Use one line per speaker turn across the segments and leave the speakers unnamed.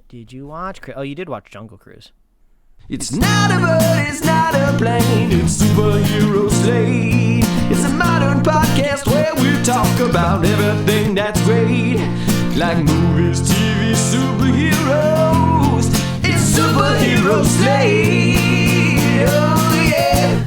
did you watch? Oh, you did watch Jungle Cruise.
It's not a bird, it's not a plane, it's Superhero Slate. It's a modern podcast where we talk about everything that's great, like movies, TV, superheroes. It's Superhero Slate, oh yeah.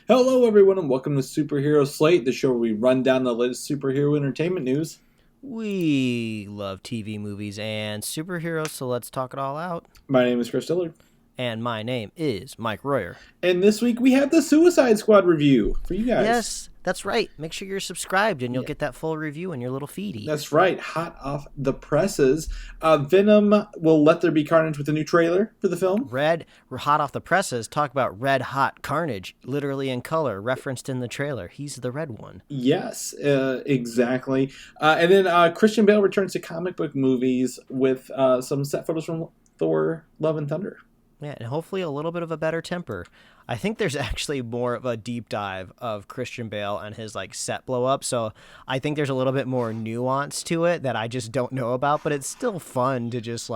Hello everyone and welcome to Superhero Slate, the show where we run down the latest superhero entertainment news.
We love TV, movies, and superheroes, so let's talk it all out.
My name is Chris Dillard.
And my name is Mike Royer.
And this week we have the Suicide Squad review for you guys.
Yes, that's right. Make sure you're subscribed and you'll get that full review in your little feedy.
That's right. Hot off the presses. Venom will let there be Carnage with a new trailer for the film.
Hot off the presses. Talk about red hot Carnage, literally in color, referenced in the trailer. He's the red one.
Yes, exactly. And then Christian Bale returns to comic book movies with some set photos from Thor, Love and Thunder.
Yeah, and hopefully a little bit of a better temper. I think there's actually more of a deep dive of Christian Bale and his set blow up. So I think there's a little bit more nuance to it that I just don't know about, but it's still fun to just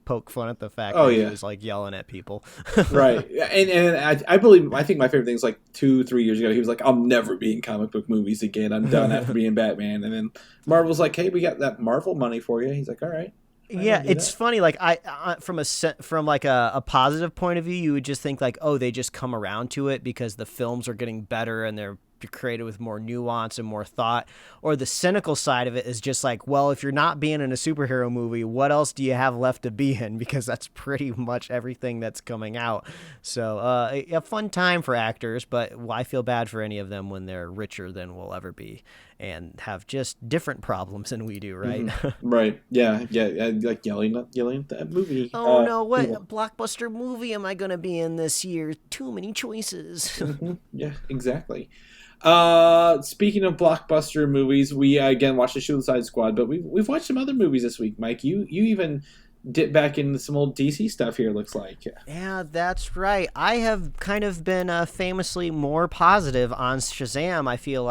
poke fun at the fact that he was yelling at people. Right.
And I think my favorite thing is 2-3 years ago, he was like, I'll never be in comic book movies again. I'm done after being Batman. And then Marvel's like, hey, we got that Marvel money for you. He's like, all right.
Yeah, it's funny. From a positive point of view, you would just think they just come around to it because the films are getting better and they're created with more nuance and more thought. Or the cynical side of it is just well, if you're not being in a superhero movie, what else do you have left to be in? Because that's pretty much everything that's coming out. So a fun time for actors, but I feel bad for any of them when they're richer than we'll ever be and have just different problems than we do, right?
Mm-hmm. Right. Yeah. Like yelling at that movie.
Oh no, what blockbuster movie am I going to be in this year? Too many choices.
Mm-hmm. Yeah, exactly. Speaking of blockbuster movies, we again watched the Suicide Squad, but we've watched some other movies this week, Mike. You even dip back into some old DC stuff here, looks like.
Yeah, that's right. I have kind of been famously more positive on Shazam, I feel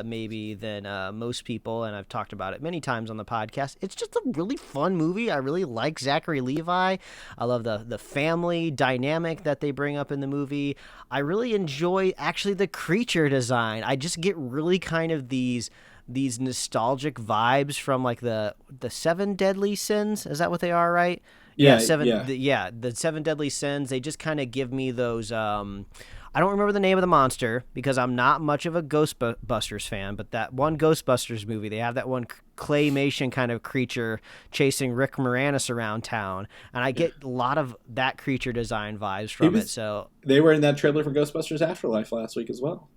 maybe than most people, and I've talked about it many times on the podcast. It's just a really fun movie. I really like Zachary Levi. I love the family dynamic that they bring up in the movie. I really enjoy, actually, the creature design. I just get really kind of these nostalgic vibes from the Seven Deadly Sins. Is that what they are, right?
Yeah,
the Seven Deadly Sins. They just kind of give me those. I don't remember the name of the monster because I'm not much of a Ghostbusters fan, but that one Ghostbusters movie, they have that one claymation kind of creature chasing Rick Moranis around town, and I get a lot of that creature design vibes from it. So
they were in that trailer for Ghostbusters Afterlife last week as well.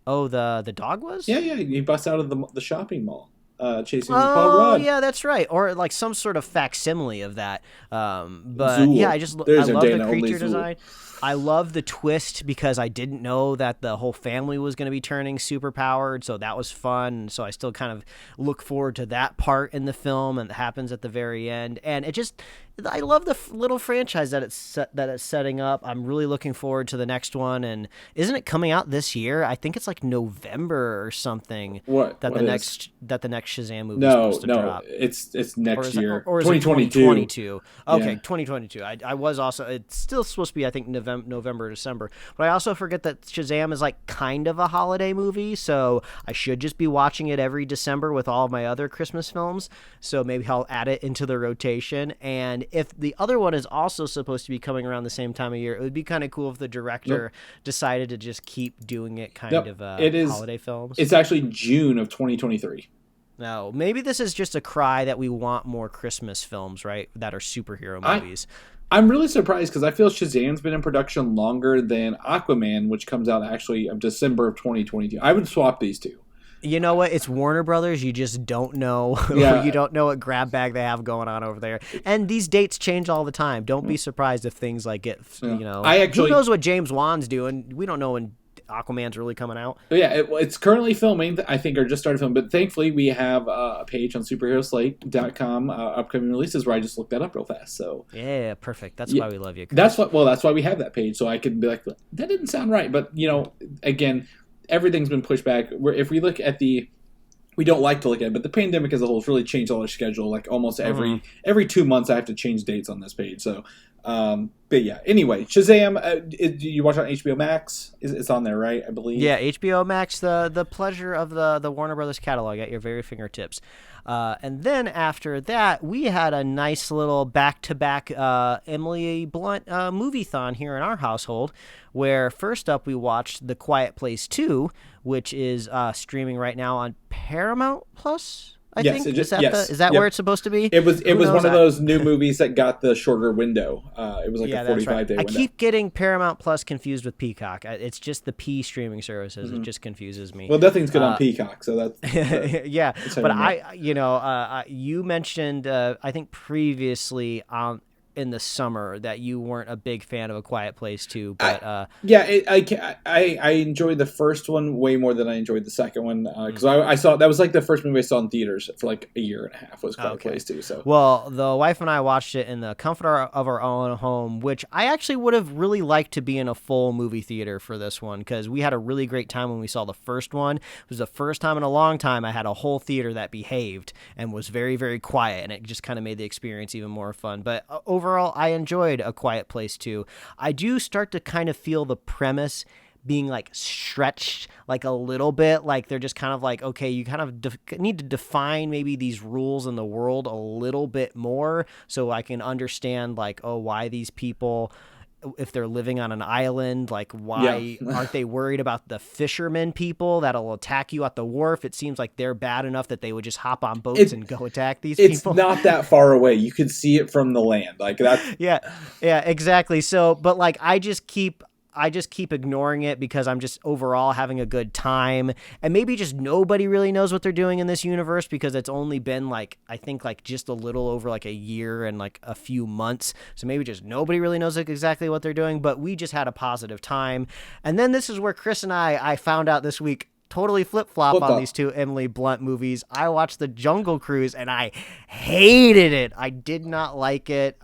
Oh, the dog was?
Yeah, he busts out of the shopping mall, chasing Paul Rudd.
Oh, yeah, that's right. Or some sort of facsimile of that. But
Zool.
Yeah, I love the creature design. I love the twist because I didn't know that the whole family was going to be turning super powered, so that was fun. So I still kind of look forward to that part in the film, and it happens at the very end. And I love the little franchise that it's setting up. I'm really looking forward to the next one. And isn't it coming out this year? I think it's November or something.
That
the next Shazam movie is supposed to drop.
It's next year.
Or is
2022.
It 2022? Okay,
yeah.
2022. I was also. It's still supposed to be, I think, November, December. But I also forget that Shazam is kind of a holiday movie, so I should just be watching it every December with all of my other Christmas films. So maybe I'll add it into the rotation. And if the other one is also supposed to be coming around the same time of year, it would be kind of cool if the director decided to just keep doing it holiday films.
It's actually June of 2023.
No, maybe this is just a cry that we want more Christmas films, right, that are superhero movies.
I'm really surprised because I feel Shazam's been in production longer than Aquaman, which comes out actually of December of 2022. I would swap these two.
You know what? It's Warner Brothers. You just don't know. Yeah. You don't know what grab bag they have going on over there. And these dates change all the time. Don't be surprised if things get, who knows what James Wan's doing. We don't know when Aquaman's really coming out.
Yeah, it's currently filming, I think, or just started filming. But thankfully, we have a page on superheroslate.com, upcoming releases, where I just looked that up real fast. So
yeah, perfect. That's why we love you, Chris.
That's why we have that page, so I could be like, that didn't sound right. But again, everything's been pushed back. If we look at the we don't like to look at it, but the pandemic as a whole has really changed all our schedule. Like almost every 2 months, I have to change dates on this page. So, but yeah. Anyway, Shazam. Do you watch it on HBO Max? It's on there, right? I believe.
Yeah, HBO Max. The pleasure of the Warner Brothers catalog at your very fingertips. And then after that, we had a nice little back-to-back Emily Blunt movie-thon here in our household, where first up we watched The Quiet Place 2, which is streaming right now on Paramount Plus. I think is that where it's supposed to be?
It was one of those new movies that got the shorter window. It was like a 45-day window.
I keep getting Paramount Plus confused with Peacock. It's just the P streaming services. It just confuses me.
Well, nothing's good on Peacock, so that's
yeah. But you mentioned I think previously in the summer that you weren't a big fan of A Quiet Place 2, but
I enjoyed the first one way more than I enjoyed the second one because I saw that was like the first movie I saw in theaters for like a year and a half was Quiet Place 2. So
well, the wife and I watched it in the comfort of our own home, which I actually would have really liked to be in a full movie theater for this one because we had a really great time when we saw the first one. It was the first time in a long time I had a whole theater that behaved and was very, very quiet, and it just kind of made the experience even more fun. But overall, I enjoyed A Quiet Place 2. I do start to kind of feel the premise being like stretched like a little bit, like they're just kind of like, okay, you kind of need to define maybe these rules in the world a little bit more so I can understand like, oh, why these people, if they're living on an island, like why aren't they worried about the fishermen people that'll attack you at the wharf? It seems like they're bad enough that they would just hop on boats and go attack these people.
It's not that far away. You could see it from the land. Like that.
Yeah, exactly. So, but like I just keep ignoring it because I'm just overall having a good time, and maybe just nobody really knows what they're doing in this universe because it's only been like, I think like just a little over like a year and like a few months. So maybe just nobody really knows like exactly what they're doing, but we just had a positive time. And then this is where Chris and I found out this week, totally flip-flop on these two Emily Blunt movies. I watched The Jungle Cruise and I hated it. I did not like it.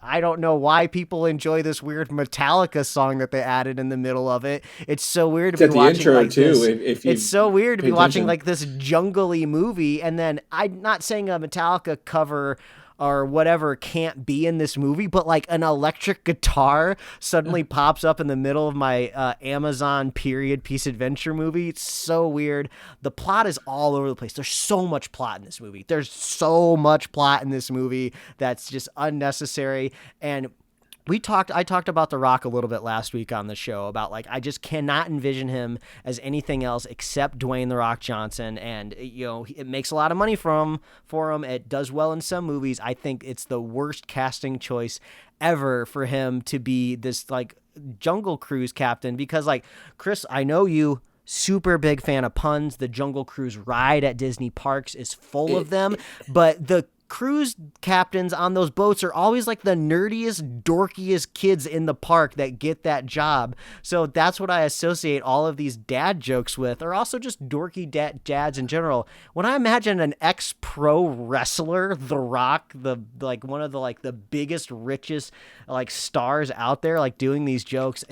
I don't know why people enjoy this weird Metallica song that they added in the middle of it. It's so weird to be watching
intro
like
too,
this. It's so weird to be watching like this jungly movie, and then I'm not saying a Metallica cover or whatever can't be in this movie, but like an electric guitar suddenly pops up in the middle of my Amazon period piece adventure movie. It's so weird. The plot is all over the place. There's so much plot in this movie. That's just unnecessary. And I talked about The Rock a little bit last week on the show about like I just cannot envision him as anything else except Dwayne The Rock Johnson, and it makes a lot of money for him. It does well in some movies. I think it's the worst casting choice ever for him to be this like Jungle Cruise captain because like Chris, I know you. Super big fan of puns. The Jungle Cruise ride at Disney parks is full of them, but the cruise captains on those boats are always like the nerdiest, dorkiest kids in the park that get that job. So that's what I associate all of these dad jokes with, or also just dorky dads in general. When I imagine an ex-pro wrestler, The Rock, one of the biggest, richest like stars out there, like doing these jokes,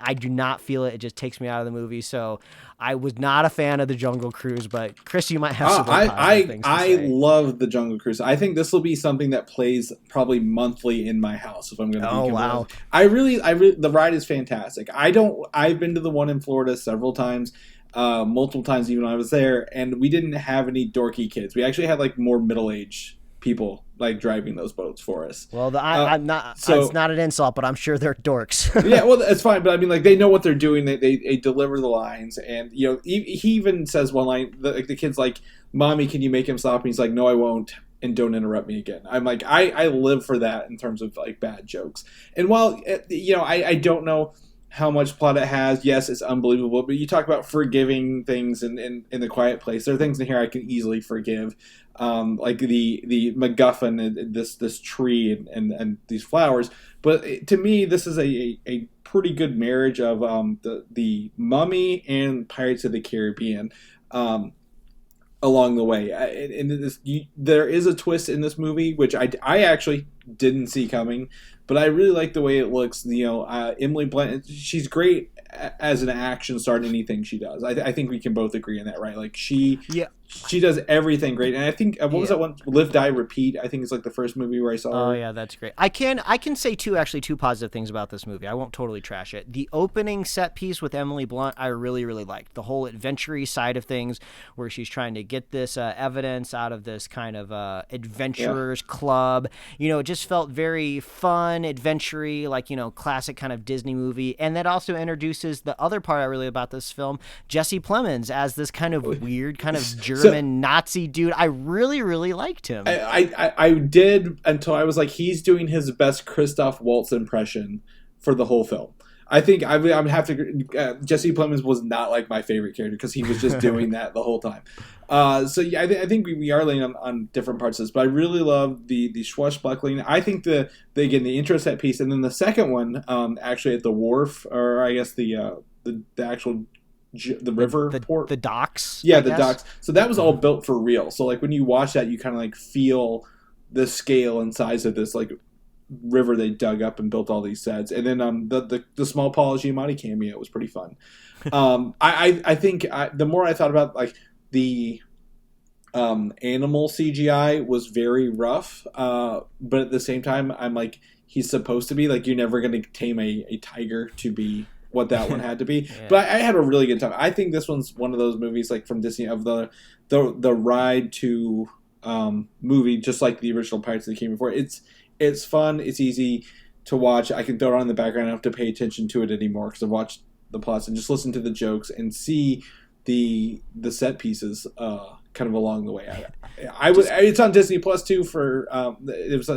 I do not feel it. It just takes me out of the movie. So I was not a fan of The Jungle Cruise, but Chris, you might have some positive things to say.
I love The Jungle Cruise. I think this will be something that plays probably monthly in my house if I'm going to be
wow.
I really the ride is fantastic. I've been to the one in Florida several times, multiple times even when I was there, and we didn't have any dorky kids. We actually had like more middle-aged people like driving those boats for us.
Well, I'm not. So, it's not an insult, but I'm sure they're dorks.
Yeah, well, it's fine. But I mean, like they know what they're doing. They deliver the lines, and he even says one line. The kid's like, "Mommy, can you make him stop?" And he's like, "No, I won't." And don't interrupt me again. I'm like, I live for that in terms of like bad jokes. And while I don't know how much plot it has. Yes, it's unbelievable. But you talk about forgiving things in The Quiet Place. There are things in here I can easily forgive, like the MacGuffin and this tree and these flowers. But to me, this is a pretty good marriage of the Mummy and Pirates of the Caribbean. Along the way, there is a twist in this movie which I actually didn't see coming, but I really like the way it looks. Emily Blunt, she's great as an action star in anything she does. I think we can both agree on that, right? Like she She does everything great, and I think what was that one? Live, Die, Repeat. I think it's like the first movie where I saw her.
Oh yeah, that's great. I can say two positive things about this movie. I won't totally trash it. The opening set piece with Emily Blunt, I really liked. The whole adventure-y side of things, where she's trying to get this evidence out of this kind of adventurers club. You know, it just felt very fun, adventure-y, like, you know, classic kind of Disney movie. And that also introduces the other part I really about this film, Jesse Plemons as this kind of weird, kind of German Nazi dude. I really liked him.
I did until I was like, he's doing his best Christoph Waltz impression for the whole film. I think I would have to. Jesse Plemons was not like my favorite character because he was just doing that the whole time. So yeah, I think we are laying on different parts of this, but I really love the swashbuckling. I think the intro set piece, and then the second one, actually at the wharf, or I guess the actual. The river port,
the docks,
yeah, the docks. So that was all built for real. So like when you watch that, you kind of like feel the scale and size of this like river they dug up and built all these sets. And then the small Paul Giamatti cameo was pretty fun. I think the more I thought about like the animal CGI was very rough, but at the same time I'm like, he's supposed to be like, you're never going to tame a tiger to be what that one had to be. Yeah. But I had a really good time. I think this one's one of those movies like from Disney of the ride to movie, just like the original Pirates that came before. It's fun. It's easy to watch. I can throw it on in the background. I don't have to pay attention to it anymore because I've watched the plots and just listen to the jokes and see the set pieces kind of along the way. It's on Disney Plus too for it was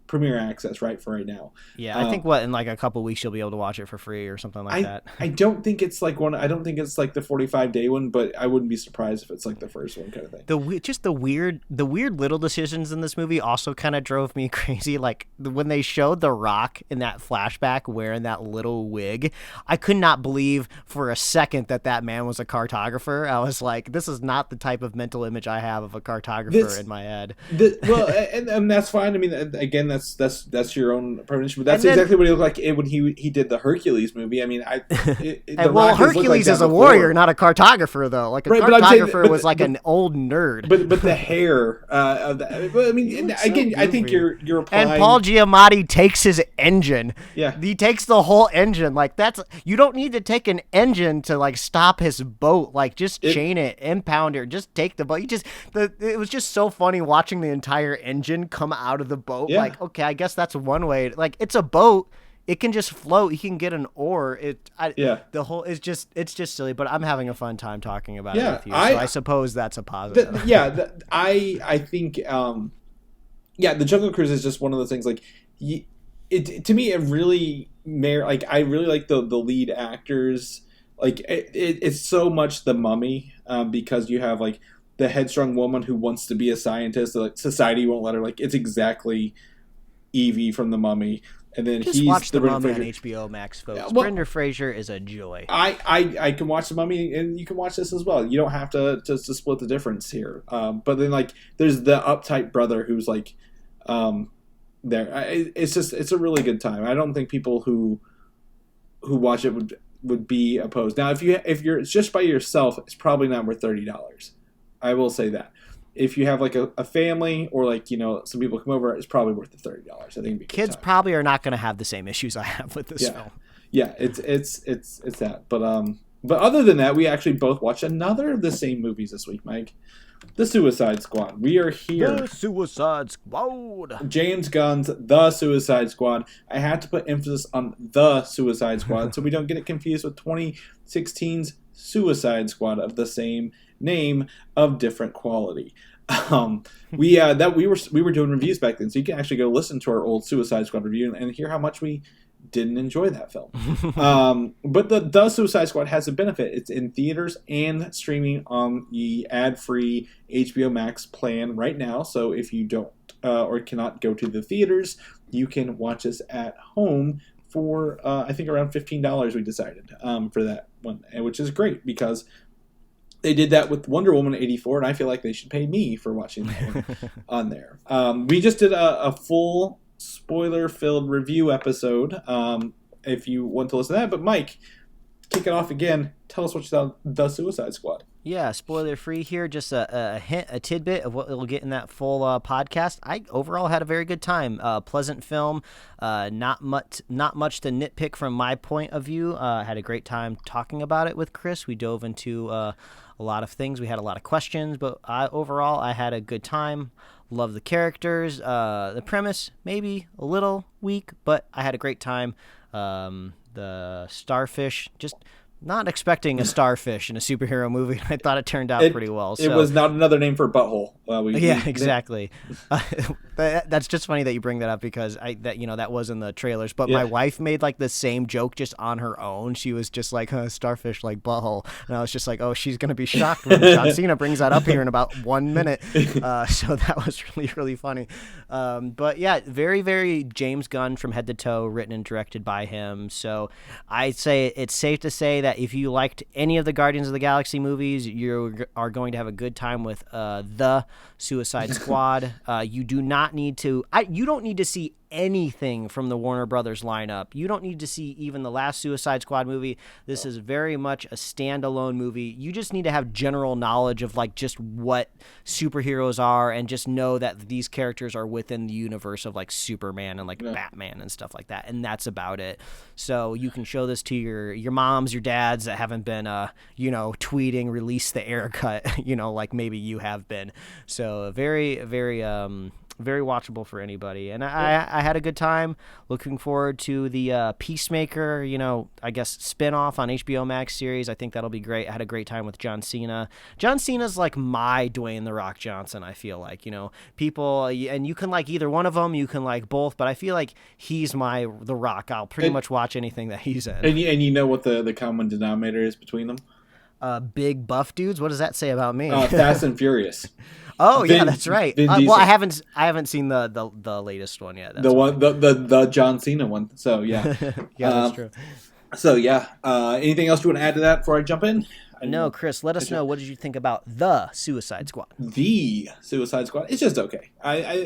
Premiere Access, right, for right now.
Yeah, I think in like a couple weeks you'll be able to watch it for free or something like that.
I don't think it's like one. I don't think it's like the 45-day one, but I wouldn't be surprised if it's like the first one kind of thing.
The weird little decisions in this movie also kind of drove me crazy. Like when they showed The Rock in that flashback wearing that little wig, I could not believe for a second that man was a cartographer. I was like, this is not the type of mental image I have of a cartographer in my head.
Well, and that's fine. I mean, again, that's your own premonition, but that's exactly what he looked like when he did the Hercules movie. I mean,
Hercules is a warrior, not a cartographer, though. Like cartographer was like an old nerd.
But the hair of that. But I mean, again, I think you're applying.
And Paul Giamatti takes his engine.
Yeah,
he takes the whole engine. Like you don't need to take an engine to like stop his boat. Like just chain it, impound it, just take the boat. It was just so funny watching the entire engine come out of the boat.
Yeah.
Like, okay, I guess that's one way. Like, it's a boat; it can just float. You can get an oar. The whole it's just silly. But I'm having a fun time talking about it with you. So I suppose that's a positive.
I think the Jungle Cruise is just one of those things. Like, to me, it really I really like the lead actors. Like, it's so much The Mummy because you have like the headstrong woman who wants to be a scientist. Like, society won't let her. Like, it's exactly Evie from The Mummy, and then
just watch The Mummy on HBO Max, folks. Yeah, Brendan Fraser is a joy.
I can watch The Mummy, and you can watch this as well. You don't have to split the difference here. But then like there's the uptight brother who's like there. It's a really good time. I don't think people who watch it would be opposed. Now if you're just by yourself, it's probably not worth $30. I will say that. If you have like a family or like, you know, some people come over, it's probably worth the $30. I think it'd be
kids probably are not going to have the same issues I have with this film.
Yeah, it's that. But other than that, we actually both watched another of the same movies this week, Mike. The Suicide Squad. We are here.
The Suicide Squad.
James Gunn's The Suicide Squad. I had to put emphasis on The Suicide Squad so we don't get it confused with 2016's Suicide Squad of the same name of different quality. We were doing reviews back then, so you can actually go listen to our old Suicide Squad review and hear how much we didn't enjoy that film. But the Suicide Squad has a benefit. It's in theaters and streaming on the ad-free HBO Max plan right now. So if you don't or cannot go to the theaters, you can watch this at home for I think around $15 we decided for that one, which is great because they did that with Wonder Woman 84, and I feel like they should pay me for watching that one on there. We just did a full spoiler-filled review episode if you want to listen to that. But Mike, kick it off again. Tell us what you thought of The Suicide Squad.
Yeah, spoiler free here. Just a hint, a tidbit of what we'll get in that full podcast. I overall had a very good time. Pleasant film. Not much to nitpick from my point of view. Had a great time talking about it with Chris. We dove into a lot of things. We had a lot of questions, but overall I had a good time. Love the characters. The premise maybe a little weak, but I had a great time. The starfish, just not expecting a starfish in a superhero movie. I thought it turned out pretty well.
It was not another name for butthole.
Exactly. That's just funny that you bring that up because that was in the trailers. But my wife made like the same joke just on her own. She was just like, starfish like butthole, and I was just like, oh, she's gonna be shocked when John Cena brings that up here in about 1 minute. So that was really, really funny. But yeah, very, very James Gunn from head to toe, written and directed by him. So I'd say it's safe to say that if you liked any of the Guardians of the Galaxy movies, you are going to have a good time with The Suicide Squad. You do not need to. You don't need to see anything from the Warner Brothers lineup. You don't need to see even the last Suicide Squad movie. This is very much a standalone movie. You just need to have general knowledge of like just what superheroes are and just know that these characters are within the universe of like Superman and like Batman and stuff like that. And that's about it. So you can show this to your moms, your dads that haven't been tweeting release the air cut, like maybe you have been. So very, very very watchable for anybody. And I had a good time. Looking forward to the Peacemaker, I guess spinoff on HBO Max series. I think that'll be great. I had a great time with John Cena. John Cena's like my Dwayne The Rock Johnson, I feel like, people, and you can like either one of them, you can like both, but I feel like he's my The Rock. I'll pretty much watch anything that he's in.
And you know what the common denominator is between them?
Big buff dudes. What does that say about me?
Fast and Furious.
Oh yeah, that's right. Well, I haven't seen the latest one yet. That's
the John Cena one. So yeah,
yeah, that's true.
So yeah, anything else you want to add to that before I jump in?
No, Chris, let us know, what did you think about The Suicide Squad?
The Suicide Squad. It's just okay.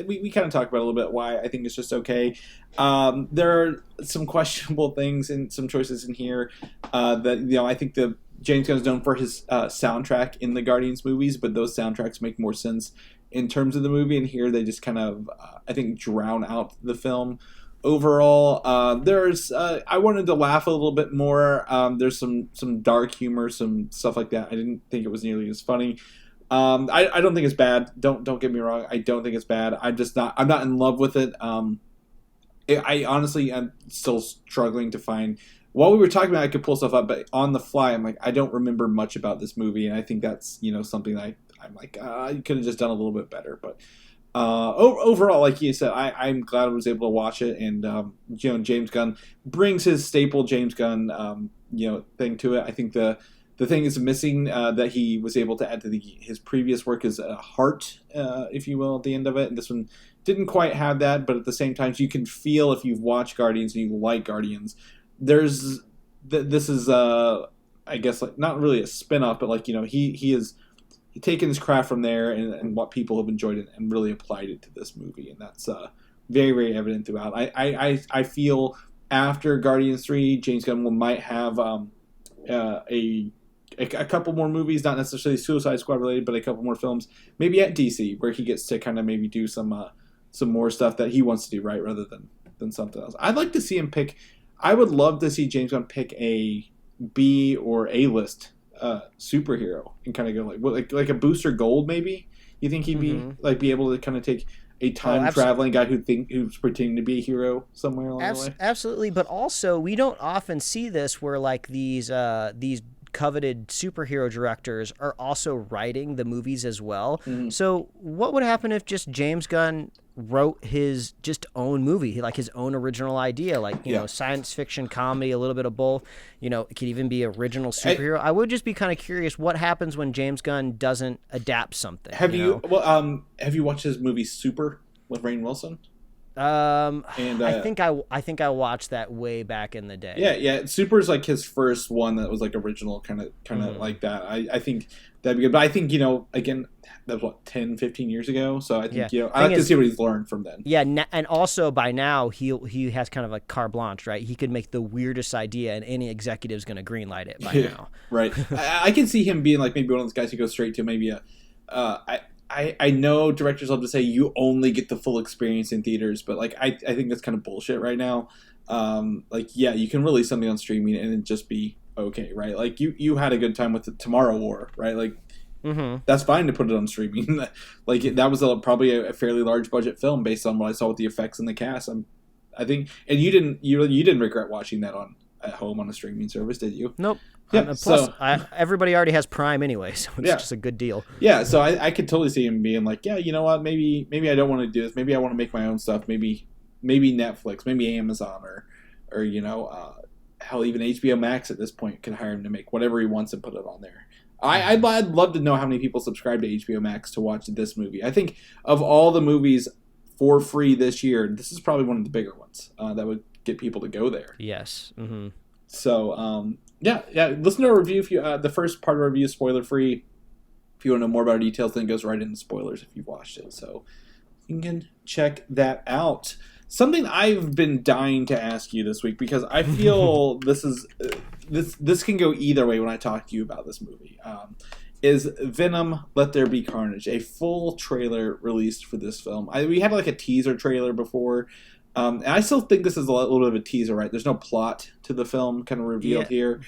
We kind of talked about a little bit why I think it's just okay. There are some questionable things and some choices in here that I think the James Gunn is known for his soundtrack in the Guardians movies, but those soundtracks make more sense in terms of the movie, and here they just kind of, I think, drown out the film. Overall, I wanted to laugh a little bit more. There's some dark humor, some stuff like that. I didn't think it was nearly as funny. I don't think it's bad. Don't get me wrong. I don't think it's bad. I'm not in love with it. I honestly am still struggling to find. While we were talking about it, I could pull stuff up, but on the fly, I'm like, I don't remember much about this movie, and I think that's something that I'm like, you could have just done a little bit better. But overall, like you said, I'm glad I was able to watch it, and James Gunn brings his staple James Gunn thing to it. I think the thing is missing that he was able to add to his previous work is a heart, if you will, at the end of it, and this one didn't quite have that. But at the same time, you can feel if you've watched Guardians and you like Guardians. This is I guess like not really a spin-off, but like he's taken his craft from there and what people have enjoyed it and really applied it to this movie, and that's very, very evident throughout. I feel after Guardians 3, James Gunn might have a couple more movies, not necessarily Suicide Squad related, but a couple more films maybe at DC where he gets to kind of maybe do some more stuff that he wants to do, right, rather than something else. I'd like to see him pick. I would love to see James Gunn pick a B or A list superhero and kind of go like a Booster Gold maybe. You think he'd be able to kind of take a time traveling guy who's pretending to be a hero somewhere along the way?
Absolutely, but also we don't often see this where like these coveted superhero directors are also writing the movies as well. So what would happen if just James Gunn wrote his just own movie, like his own original idea, like science fiction, comedy, a little bit of both. It could even be original superhero. I would just be kind of curious what happens when James Gunn doesn't adapt something.
Have you watched his movie Super with Rainn Wilson? And
I think I watched that way back in the day.
Yeah. Super's like his first one that was like original, kind of like that. I think that'd be good. But I think, again, that was 10, 15 years ago. So I think, I like to see what he's learned from then.
Yeah, and also by now he has kind of like carte blanche, right? He could make the weirdest idea, and any executive's going to greenlight it by now.
Right. I can see him being like maybe one of those guys who goes straight to maybe I know directors love to say you only get the full experience in theaters, but like I think that's kind of bullshit right now. You can release something on streaming and it just be okay, right? Like you had a good time with the Tomorrow War, right? Like that's fine to put it on streaming. Like that was probably a fairly large budget film based on what I saw with the effects and the cast. I think, and you didn't regret watching that at home on a streaming service, did you?
Nope.
Yeah,
plus, everybody already has Prime anyway, so it's just a good deal.
Yeah, so I could totally see him being like, yeah, you know what, maybe I don't want to do this. Maybe I want to make my own stuff. Maybe Netflix, maybe Amazon, or hell, even HBO Max at this point could hire him to make whatever he wants and put it on there. I'd love to know how many people subscribe to HBO Max to watch this movie. I think of all the movies for free this year, this is probably one of the bigger ones that would get people to go there.
Yes. Mm-hmm.
So, yeah. Listen to our review. If you the first part of our review is spoiler free. If you want to know more about our details, then it goes right into spoilers if you've watched it. So you can check that out. Something I've been dying to ask you this week, because I feel this can go either way when I talk to you about this movie. Is Venom: Let There Be Carnage, a full trailer released for this film? We had like a teaser trailer before. And I still think this is a little bit of a teaser, right? There's no plot to the film kind of revealed here.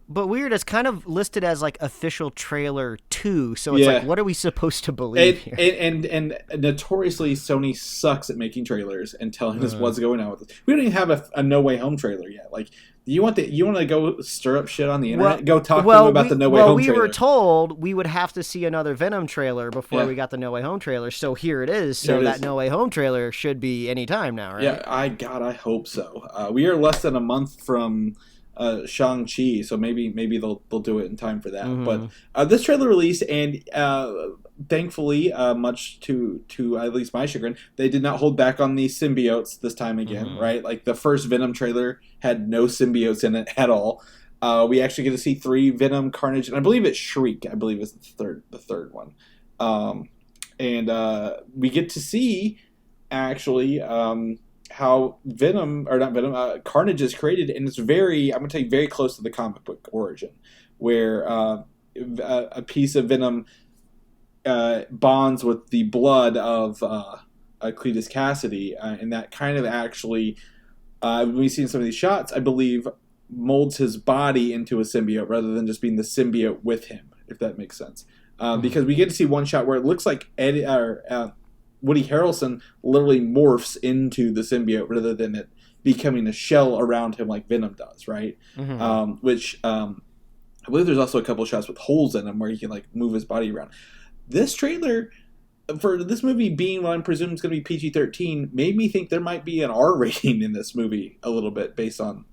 But weird, it's kind of listed as like official trailer 2, so it's like, what are we supposed to believe here?
And notoriously, Sony sucks at making trailers and telling us what's going on with it. We don't even have a No Way Home trailer yet. Like, you want to go stir up shit on the internet? Go talk to them about the No Way Home trailer.
Well, we were told we would have to see another Venom trailer before we got the No Way Home trailer, so here it is. So that No Way Home trailer should be any time now, right?
Yeah, I hope so. We are less than a month from Shang-Chi, so maybe they'll do it in time for that. But this trailer released, and thankfully, much to at least my chagrin, they did not hold back on the symbiotes this time again, right? Like the first Venom trailer had no symbiotes in it at all. We actually get to see 3 Venom, Carnage, and I believe it's Shriek. I believe is the third one. And we get to see actually how Carnage is created, and it's I'm going to tell you, very close to the comic book origin, where a piece of Venom bonds with the blood of Cletus Cassidy, and that kind of actually, we've seen some of these shots, I believe, molds his body into a symbiote rather than just being the symbiote with him, if that makes sense. Because we get to see one shot where it looks like Woody Harrelson literally morphs into the symbiote rather than it becoming a shell around him like Venom does, right? Which I believe there's also a couple of shots with holes in him where he can like move his body around. This trailer for this movie being what I'm presuming is going to be PG-13 made me think there might be an R rating in this movie a little bit based on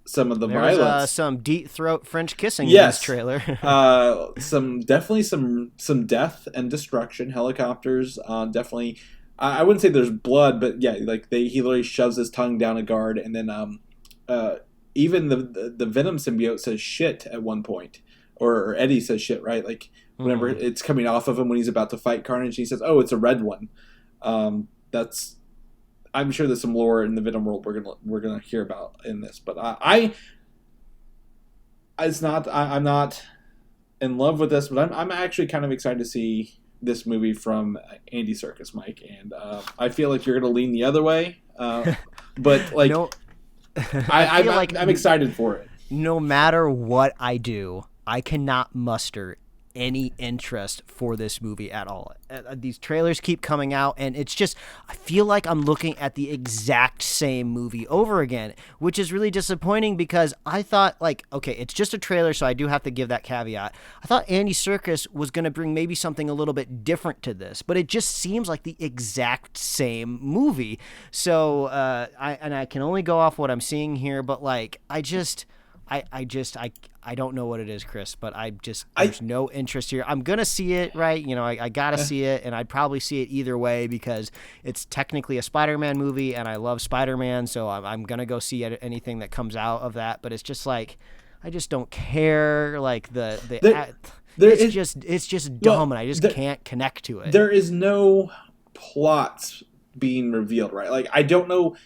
some of the violence.
Some deep throat French kissing in this trailer.
Definitely some death and destruction. Helicopters. Definitely. I wouldn't say there's blood, but yeah, like he literally shoves his tongue down a guard, and then even the Venom symbiote says shit at one point, or Eddie says shit, right? Like whenever it's coming off of him when he's about to fight Carnage, he says, "Oh, it's a red one." I'm sure there's some lore in the Venom world we're gonna hear about in this, but I'm not in love with this, but I'm actually kind of excited to see this movie from Andy Serkis, Mike, and I feel like you're gonna lean the other way, but like no, I'm excited for it.
No matter what I do, I cannot muster any interest for this movie at all. These trailers keep coming out, and it's just, I feel like I'm looking at the exact same movie over again, which is really disappointing because I thought, like, okay, it's just a trailer, so I do have to give that caveat. I thought Andy Serkis was going to bring maybe something a little bit different to this, but it just seems like the exact same movie. So I can only go off what I'm seeing here, but like, I I don't know what it is, Chris, but there's no interest here. I'm gonna see it, right? I gotta see it, and I'd probably see it either way because it's technically a Spider-Man movie, and I love Spider-Man, so I'm gonna go see anything that comes out of that. But it's just like I just don't care. Like it's just dumb, and I just can't connect to it.
There is no plots being revealed, right? Like I don't know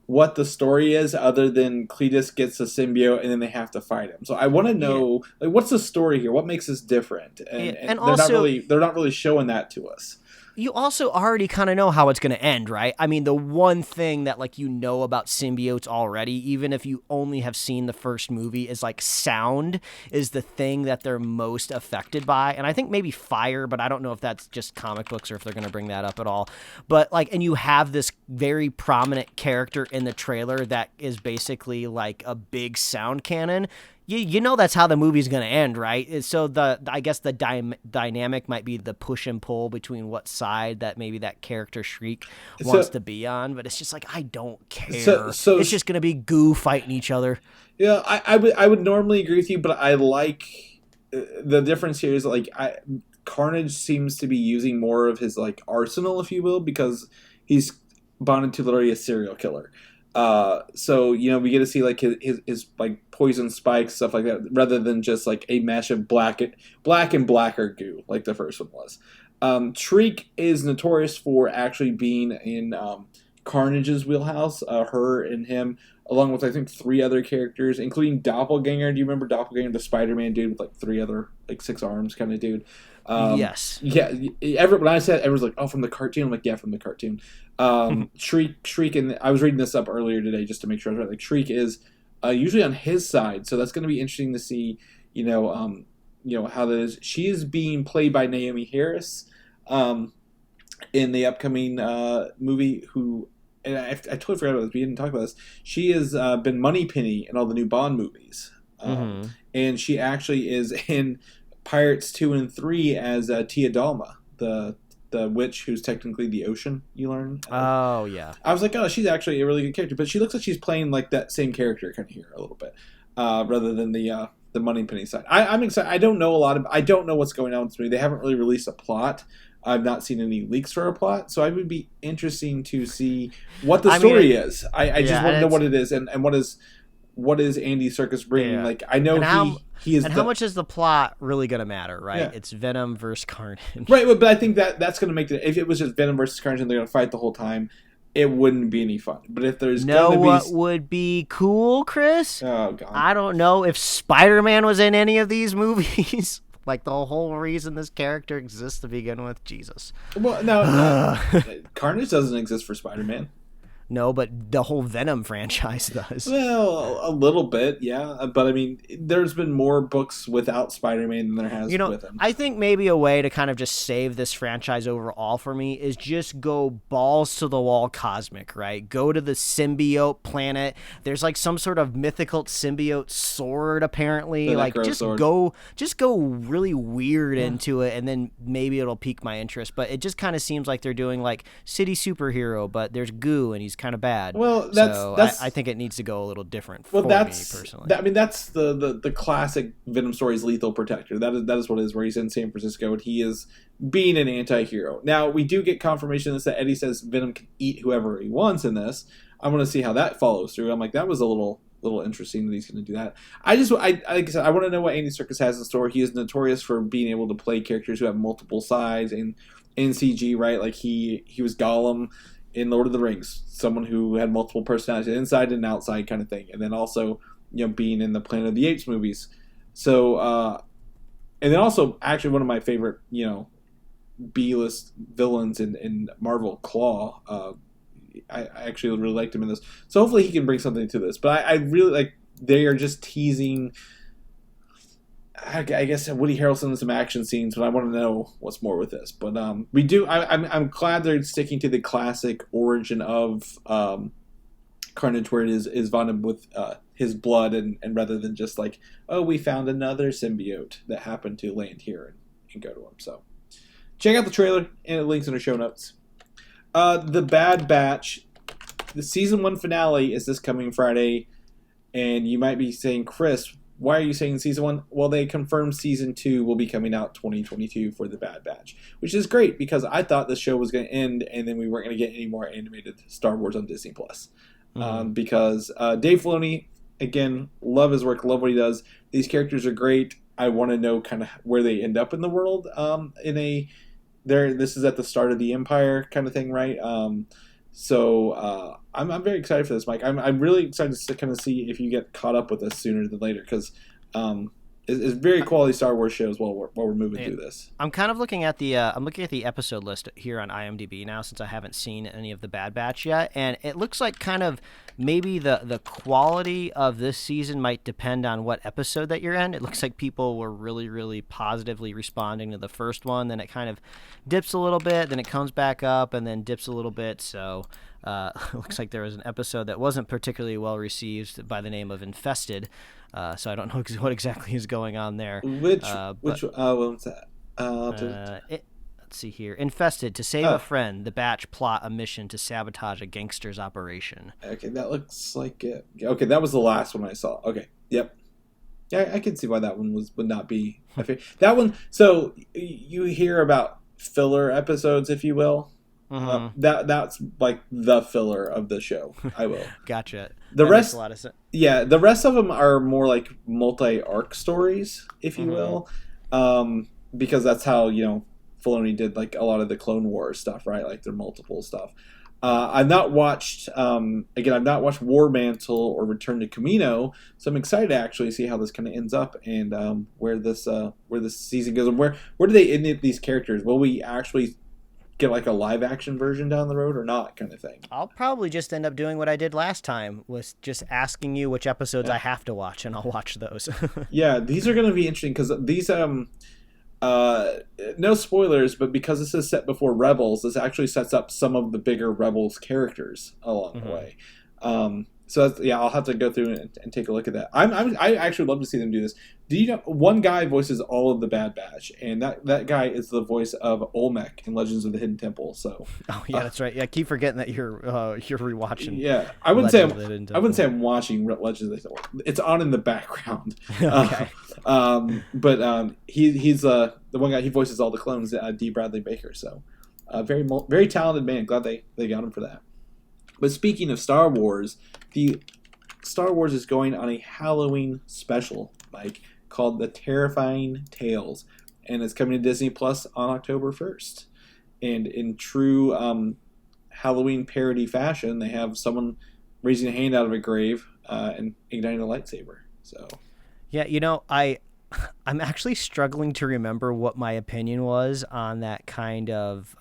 what the story is other than Cletus gets a symbiote and then they have to fight him. So I want to know like what's the story here? What makes this different? And they're not really showing that to us.
You also already kind of know how it's going to end, right? I mean, the one thing that like about symbiotes already, even if you only have seen the first movie, is like sound is the thing that they're most affected by. And I think maybe fire, but I don't know if that's just comic books or if they're going to bring that up at all. But like, and you have this very prominent character in the trailer that is basically like a big sound cannon. You know that's how the movie's going to end, right? So I guess the dynamic might be the push and pull between what side that maybe that character Shriek wants to be on, but it's just like I don't care. So it's just going to be goo fighting each other.
Yeah, I would normally agree with you, but I like the difference here is like Carnage seems to be using more of his like arsenal, if you will, because he's bonded to literally a serial killer. So we get to see like his like poison spikes, stuff like that, rather than just like a mash of black and blacker goo like the first one was. Shriek is notorious for actually being in Carnage's wheelhouse. Her and him, along with I think 3 other characters, including Doppelganger. Do you remember Doppelganger, the Spider-Man dude with like 3 other like 6 arms kind of dude?
Yes.
Yeah. When I said, everyone's like, "Oh, from the cartoon." I'm like, "Yeah, from the cartoon." Shriek, and I was reading this up earlier today just to make sure I was right. Like Shriek is usually on his side, so that's going to be interesting to see. How that is. She is being played by Naomi Harris in the upcoming movie. Who, and I totally forgot about this. We didn't talk about this. She has been Moneypenny in all the new Bond movies, and she actually is in Pirates 2 and 3 as Tia Dalma, the witch who's technically the ocean, you learn.
Oh, yeah.
I was like, oh, she's actually a really good character. But she looks like she's playing like that same character kind of here a little bit, rather than the Moneypenny side. I'm excited. I don't know what's going on with this movie. They haven't really released a plot. I've not seen any leaks for a plot. So it would be interesting to see what the story is. I just want to know what it is and what is Andy Serkis bringing. Yeah. Like I know he is. And
how much is the plot really going to matter, right? Yeah. It's Venom versus Carnage.
Right, but I think that's going to make if it was just Venom versus Carnage and they're going to fight the whole time, it wouldn't be any fun. But if there's
what would be cool, Chris?
Oh God,
I don't know if Spider-Man was in any of these movies. Like the whole reason this character exists to begin with, Jesus.
Well, no, Carnage doesn't exist for Spider-Man.
No, but the whole Venom franchise does.
Well, a little bit, yeah. But I mean, there's been more books without Spider-Man than there has with him.
I think maybe a way to kind of just save this franchise overall for me is just go balls to the wall cosmic, right? Go to the symbiote planet. There's like some sort of mythical symbiote sword, apparently. Like just go really weird into it, and then maybe it'll pique my interest. But it just kind of seems like they're doing like City Superhero, but there's goo and he's kind of bad.
Well,
I think it needs to go a little different for me personally.
That's the classic Venom story's Lethal Protector. That is what it is, where he's in San Francisco and he is being an anti-hero. Now, we do get confirmation that Eddie says Venom can eat whoever he wants in this. I want to see how that follows through. I'm like, that was a little interesting that he's going to do that. Like I said, I want to know what Andy Serkis has in store. He is notorious for being able to play characters who have multiple sides and in CG, right? Like he was Gollum in Lord of the Rings, someone who had multiple personalities, inside and outside kind of thing, and then also being in the Planet of the Apes movies. So, and then also actually one of my favorite B-list villains in Marvel, Claw. I actually really liked him in this, so hopefully he can bring something to this. But I really like they are just teasing. I guess Woody Harrelson in some action scenes, but I want to know what's more with this. But we do. I'm glad they're sticking to the classic origin of Carnage, where it is Venom with his blood, and rather than just like, oh, we found another symbiote that happened to land here and go to him. So check out the trailer, and it links in our show notes. The Bad Batch, the season 1 finale is this coming Friday. And you might be saying, Chris, why are you saying season 1? Well, they confirmed season 2 will be coming out 2022 for the Bad Batch, which is great because I thought the show was going to end and then we weren't going to get any more animated Star Wars on Disney Plus. Because Dave Filoni, again, love his work, love what he does. These characters are great. I want to know kind of where they end up in the world. This is at the start of the Empire kind of thing, right? So I'm very excited for this, Mike. I'm really excited to kind of see if you get caught up with us sooner than later because it's very quality Star Wars shows while we're moving through this.
I'm kind of looking at the episode list here on IMDb now since I haven't seen any of the Bad Batch yet, and it looks like kind of maybe the quality of this season might depend on what episode that you're in. It looks like people were really, really positively responding to the first one, then it kind of dips a little bit, then it comes back up, and then dips a little bit, so it looks like there was an episode that wasn't particularly well received by the name of Infested, so I don't know what exactly is going on there.
Which what was that?
Let's see here. Infested. To save a friend, the Batch plot a mission to sabotage a gangster's operation.
Okay, that looks like it. Okay, that was the last one I saw. Okay, yep. Yeah, I can see why that one would not be my favorite. That one, so you hear about filler episodes, if you will. That's like the filler of the show. I will.
Gotcha.
The
that
rest,
makes a lot of sense.
Yeah, the rest of them are more like multi-arc stories, if you will, because that's how Filoni did like a lot of the Clone Wars stuff, right? Like their multiple stuff. I've not watched War Mantle or Return to Camino, so I'm excited to actually see how this kind of ends up and where this season goes and where do they end these characters? Will we actually get like a live action version down the road or not, kind of thing?
I'll probably just end up doing what I did last time, was just asking you which episodes I have to watch, and I'll watch those.
Yeah, these are going to be interesting because these no spoilers, but because this is set before Rebels, this actually sets up some of the bigger Rebels characters along the way. So I'll have to go through and take a look at that. I actually love to see them do this. Do you know one guy voices all of the Bad Batch, and that guy is the voice of Olmec in Legends of the Hidden Temple. So
that's right. Yeah, I keep forgetting that you're rewatching.
Yeah, I wouldn't say I'm watching Legends of the Hidden Temple. It's on in the background.
Okay.
But he's the one guy. He voices all the clones. D. Bradley Baker. So very talented man. Glad they got him for that. But speaking of Star Wars, the Star Wars is going on a Halloween special, Mike, called The Terrifying Tales, and it's coming to Disney Plus on October 1st. And in true Halloween parody fashion, they have someone raising a hand out of a grave and igniting a lightsaber. So, yeah,
I'm actually struggling to remember what my opinion was on that kind of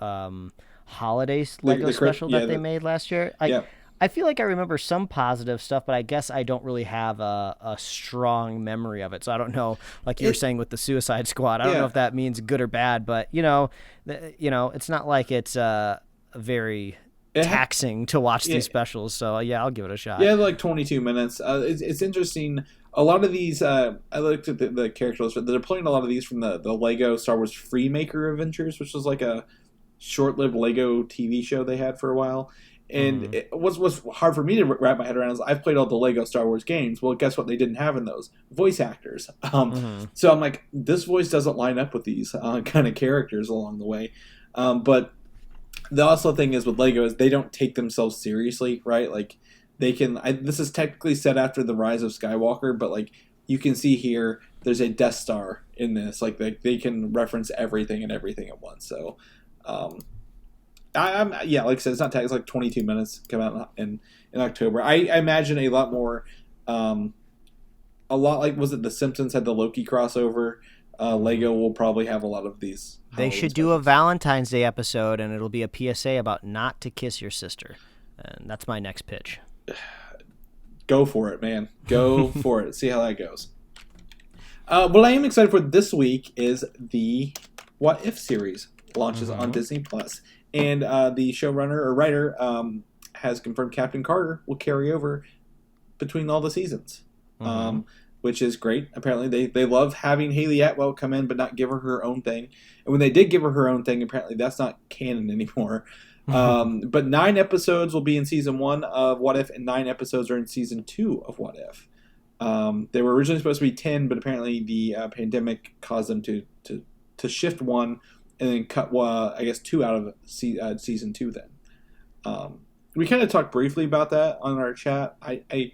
holiday Lego special that they made last year. I feel like I remember some positive stuff, but I guess I don't really have a strong memory of it. So I don't know, like you were saying with the Suicide Squad, I don't know if that means good or bad, but it's not like it's very taxing to watch these specials. So I'll give it a shot.
Yeah, like 22 minutes. It's interesting. A lot of these, I looked at the characters. They're playing a lot of these from the Lego Star Wars Freemaker Adventures, which was like a short-lived Lego TV show they had for a while. And what's hard for me to wrap my head around is I've played all the Lego Star Wars games. Well, guess what they didn't have in those? Voice actors. So I'm like, this voice doesn't line up with these kind of characters along the way. But the also thing is with Lego is they don't take themselves seriously, right? Like they can. This is technically set after the Rise of Skywalker, but like you can see here, there's a Death Star in this. Like they can reference everything and everything at once. So. Like I said, it's not tagged. It's like 22 minutes. Come out in October. I imagine a lot more, a lot like was it The Simpsons had the Loki crossover. Lego will probably have a lot of these.
They should do a Valentine's Day episode, and it'll be a PSA about not to kiss your sister. And that's my next pitch.
Go for it, man. Go for it. See how that goes. What I am excited for this week is the What If series launches on Disney Plus. And the showrunner or writer has confirmed Captain Carter will carry over between all the seasons, which is great. Apparently, they love having Haley Atwell come in but not give her own thing. And when they did give her own thing, apparently that's not canon anymore. But 9 episodes will be in season 1 of What If, and 9 episodes are in season 2 of What If. They were originally supposed to be 10, but apparently the pandemic caused them to shift one and then cut, I guess, 2 out of season 2 then. We kind of talked briefly about that on our chat. I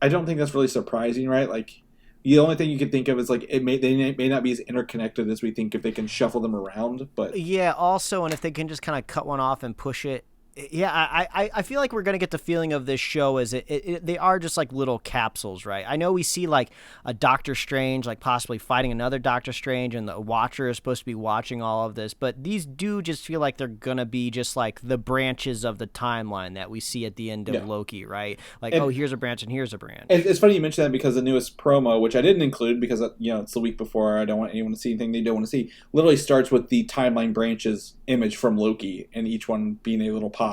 don't think that's really surprising, right? Like, the only thing you can think of is like they may not be as interconnected as we think if they can shuffle them around. But
yeah, also, and if they can just kind of cut one off and push it. Yeah, I feel like we're going to get the feeling of this show as they are just like little capsules, right? I know we see like a Doctor Strange, like possibly fighting another Doctor Strange, and the Watcher is supposed to be watching all of this, but these do just feel like they're going to be just like the branches of the timeline that we see at the end of Loki, right? Like, here's a branch and here's a branch.
It's funny you mention that because the newest promo, which I didn't include because, it's the week before, I don't want anyone to see anything they don't want to see, literally starts with the timeline branches image from Loki, and each one being a little pod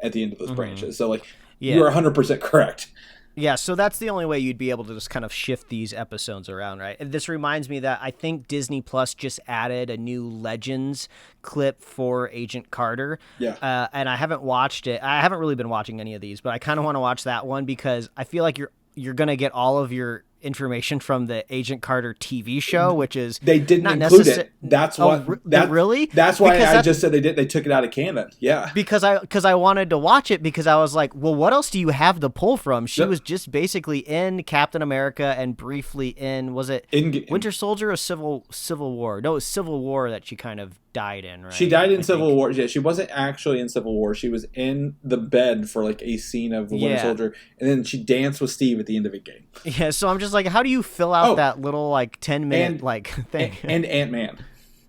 at the end of those branches. So, like, you're 100% correct.
Yeah, so that's the only way you'd be able to just kind of shift these episodes around, right? And this reminds me that I think Disney Plus just added a new Legends clip for Agent Carter.
Yeah.
And I haven't watched it. I haven't really been watching any of these, but I kind of want to watch that one because I feel like you're going to get all of your information from the Agent Carter TV show, which is
they didn't include it. That's why.
Really?
That's why I just said they took it out of canon. Yeah.
Because I wanted to watch it because I was like, well, what else do you have to pull from? She was just basically in Captain America and briefly in Winter Soldier or Civil War? No, it was Civil War that she kind of died in, right?
She died in Civil War. Yeah, she wasn't actually in Civil War. She was in the bed for like a scene of the Winter Soldier, and then she danced with Steve at the end of Endgame.
Yeah, so I'm just like, how do you fill out that little like 10-minute thing?
And Ant-Man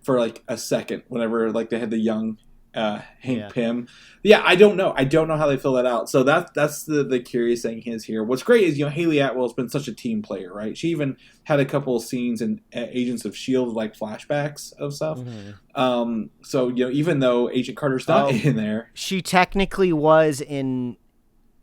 for like a second whenever like they had the young Hank Pym. Yeah, I don't know how they fill that out. So that's the curious thing is here. What's great is Haley Atwell's been such a team player, right? She even had a couple of scenes in Agents of S.H.I.E.L.D. like flashbacks of stuff. Mm-hmm. So even though Agent Carter's not in there,
she technically was in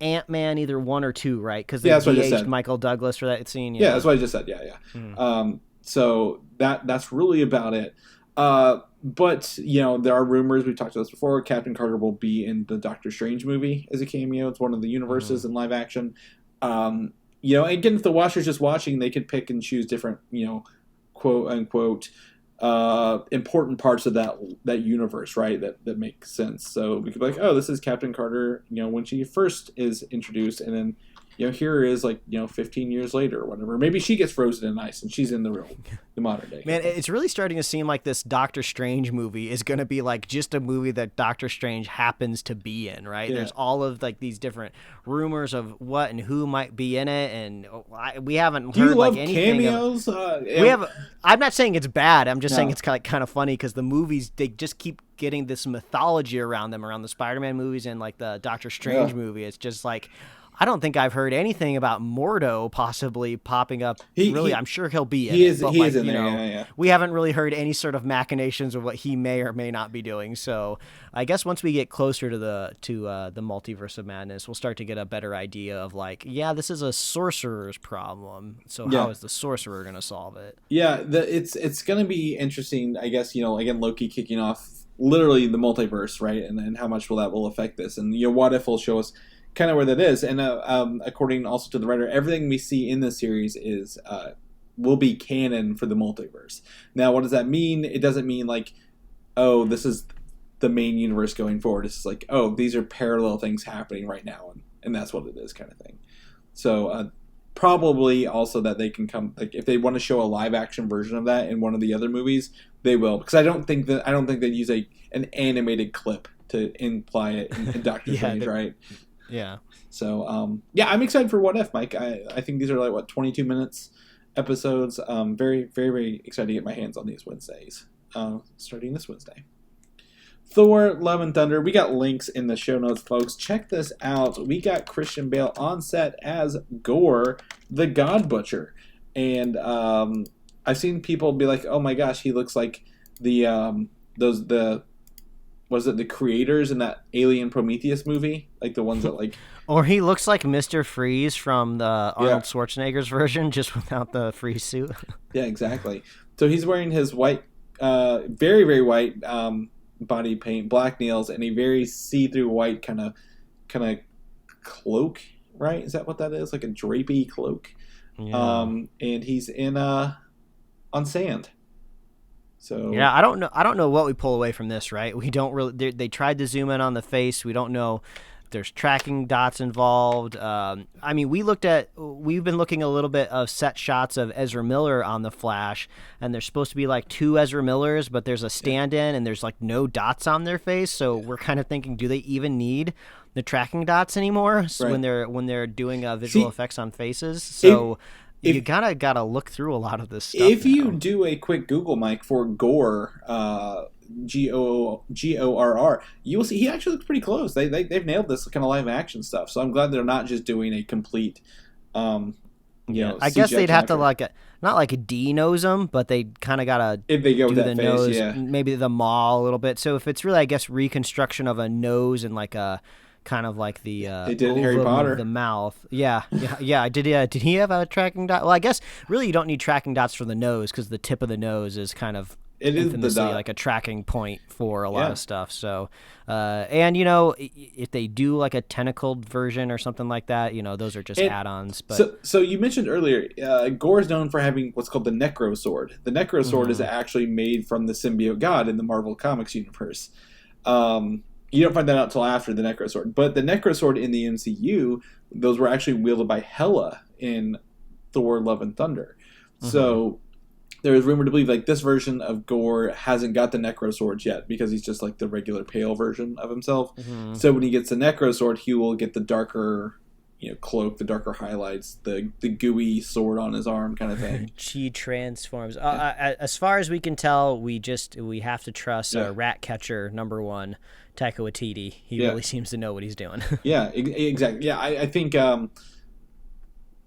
Ant-Man either 1 or 2, right? Because they de-aged Michael Douglas for that scene.
Yeah, that's what I just said. Yeah. Mm. So that's really about it. But there are rumors. We've talked about this before. Captain Carter will be in the Doctor Strange movie as a cameo. It's one of the universes in live action. Again, if the watcher's just watching, they could pick and choose different, quote unquote, important parts of that universe, right? That make sense. So we could be like, oh, this is Captain Carter, when she first is introduced, and then here is 15 years later or whatever. Maybe she gets frozen in ice and she's in the modern day.
Man, it's really starting to seem like this Doctor Strange movie is going to be like just a movie that Doctor Strange happens to be in, right? Yeah. There's all of like these different rumors of what and who might be in it, and we haven't heard like anything.
Cameos?
I'm not saying it's bad. I'm just saying it's kind of funny because the movies, they just keep getting this mythology around them, around the Spider-Man movies and like the Doctor Strange movie. It's just like, I don't think I've heard anything about Mordo possibly popping up. I'm sure he'll be in it. He is in there. Yeah. We haven't really heard any sort of machinations of what he may or may not be doing. So I guess once we get closer to the Multiverse of Madness, we'll start to get a better idea of like, this is a sorcerer's problem. So how is the sorcerer going to solve it?
Yeah, it's going to be interesting. I guess again, Loki kicking off literally the multiverse, right? And then how much that will affect this, and what if will show us kind of where that is. And according also to the writer, everything we see in the series is will be canon for the multiverse. Now, what does that mean? It doesn't mean like, oh, this is the main universe going forward. It's like, oh, these are parallel things happening right now, and that's what it is, kind of thing. So probably also that they can come, like, if they want to show a live action version of that in one of the other movies, they will, because I don't think they'd use an animated clip to imply it in Doctor Strange, right?
Yeah.
So, I'm excited for What If, Mike. I think these are like 22 minutes episodes. Very, very, very excited to get my hands on these Wednesdays. Starting this Wednesday. Thor, Love and Thunder. We got links in the show notes, folks. Check this out. We got Christian Bale on set as Gorr, the God Butcher. And I've seen people be like, oh my gosh, he looks like the creators in that Alien Prometheus movie? Like the ones that like...
Or he looks like Mr. Freeze from the Arnold Schwarzenegger's version, just without the freeze suit.
Yeah, exactly. So he's wearing his white, very, very white body paint, black nails, and a very see-through white kind of cloak, right? Is that what that is? Like a drapey cloak.
Yeah.
And he's in on sand. So
Yeah, I don't know what we pull away from this, right? We don't really. They tried to zoom in on the face. We don't know if there's tracking dots involved. I mean, we've been looking a little bit of set shots of Ezra Miller on the Flash, and there's supposed to be like two Ezra Millers, but there's a stand-in, and there's like no dots on their face. So we're kind of thinking, do they even need the tracking dots anymore when they're doing visual effects on faces? So. You gotta look through a lot of this stuff.
If you do a quick Google, Mike, for Gorr, Gorr, you will see he actually looks pretty close. They've nailed this kind of live action stuff. So I'm glad they're not just doing a complete. I
guess they'd have to not like a de-nose them, but they kind of gotta
if they go
do
with
the
that
nose,
face, yeah.
maybe the maw a little bit. So if it's really, I guess, reconstruction of a nose and like a. Kind of like the
they did in Harry Potter.
The mouth. Yeah. Did he have a tracking dot? Well, I guess really you don't need tracking dots for the nose because the tip of the nose is kind of infamously like a tracking point for a lot of stuff. So, and if they do like a tentacled version or something like that, those are just add-ons. But
so you mentioned earlier, Gorr is known for having what's called the Necro Sword. The Necro Sword is actually made from the symbiote god in the Marvel Comics universe. You don't find that out until after the Necro Sword. But the Necro Sword in the MCU, those were actually wielded by Hela in Thor, Love and Thunder. So there is rumored to believe like this version of Gorr hasn't got the Necro Sword yet because he's just like the regular pale version of himself. So when he gets the Necro Sword, he will get the darker cloak, the darker highlights, the gooey sword on his arm kind of thing.
Chi transforms. As far as we can tell, we have to trust Rat Catcher #1, Taika Waititi. He really seems to know what he's doing.
Yeah, exactly. Yeah, I think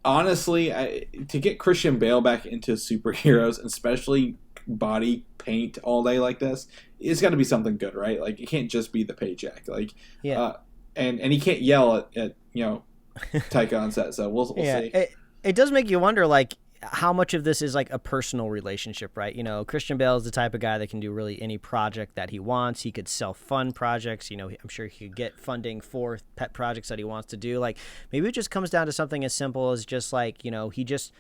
honestly, to get Christian Bale back into superheroes, especially body paint all day like this, it's got to be something good, right? Like it can't just be the paycheck. Like and he can't yell at Taika on set, so we'll see.
It does make you wonder, like, how much of this is like a personal relationship, right? Christian Bale is the type of guy that can do really any project that he wants. He could self-fund projects. I'm sure he could get funding for pet projects that he wants to do. Like, maybe it just comes down to something as simple as just like, he just